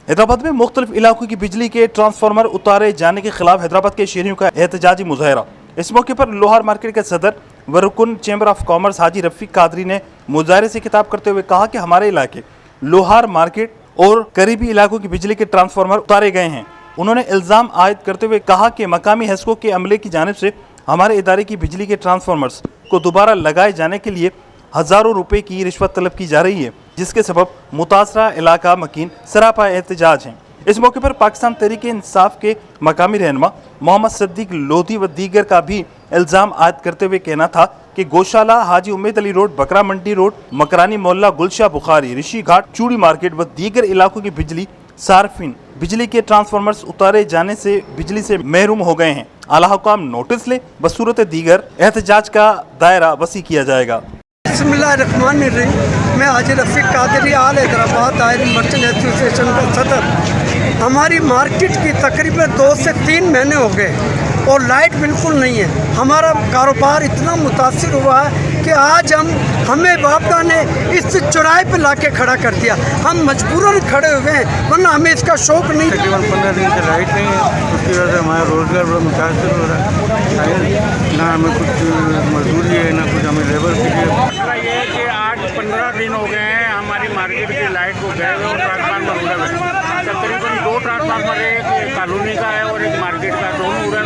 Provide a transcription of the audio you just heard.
हैदराबाद में मुख्तलिफ इलाकों की बिजली के ट्रांसफार्मर उतारे जाने के खिलाफ हैदराबाद के शहरियों का एहतजाजी मुजाहरा। इस मौके पर लोहार मार्केट के सदर व रुकन चैम्बर ऑफ कॉमर्स हाजी रफीक कादरी ने मुजाहरे से खिताब करते हुए कहा कि हमारे इलाके लोहार मार्केट और करीबी इलाकों की बिजली के ट्रांसफार्मर उतारे गए हैं। उन्होंने इल्ज़ाम आयद करते हुए कहा कि मकामी हैस्को के अमले की जानिब से हमारे इदारे की बिजली के ट्रांसफार्मर्स को दोबारा लगाए जाने के लिए हज़ारों रुपए की रिश्वत तलब की जा रही है, जिसके सबब मुतासरा इलाका मकीन सरापा एहतजाज हैं। इस मौके पर पाकिस्तान तहरीक इंसाफ के मकामी रहनुमा मोहम्मद सिद्दीक लोधी व दीगर का भी इल्ज़ाम आयद करते हुए कहना था कि गौशाला, हाजी उम्मेद अली रोड, बकरा मंडी रोड, मकरानी मोहल्ला, गुलशाह बुखारी, ऋषि घाट, चूड़ी मार्केट व दीगर इलाकों की बिजली सार्फिन बिजली के ट्रांसफार्मर्स उतारे जाने से बिजली से महरूम हो गए हैं। आला हुकाम नोटिस ले, बसूरत दीगर एहतजाज का दायरा वसी किया जाएगा। बिस्मिल्लाहिर्रहमानिर्रहीम। मैं हाजी रफीक कादरी आल हैदराबाद आयल मर्चेंट एसोसिएशन का सदर। हमारी मार्केट की तकरीबन 2 से 3 महीने हो गए और लाइट बिल्कुल नहीं है। हमारा कारोबार इतना मुतासिर हुआ है कि आज हमें बापा ने इस चौराहे पे लाके खड़ा कर दिया। हम मजबूरन खड़े हुए हैं, वरना हमें इसका शौक नहीं। तकरीबन 15 दिन से लाइट नहीं है, उसकी वजह से हमारा रोज़गार बड़ा मुतासर हो रहा है। ना हमें कुछ मजदूरी है, ना कुछ हमें लेबर की है। ये है कि आज 15 दिन हो गए हैं हमारी मार्केट की लाइट को गए हुए और ट्रांसफार्मर उड़े हुए। तकरीबन 2 ट्रांसफार्मर है, एक कॉलोनी का है और एक मार्केट का, दोनों उड़े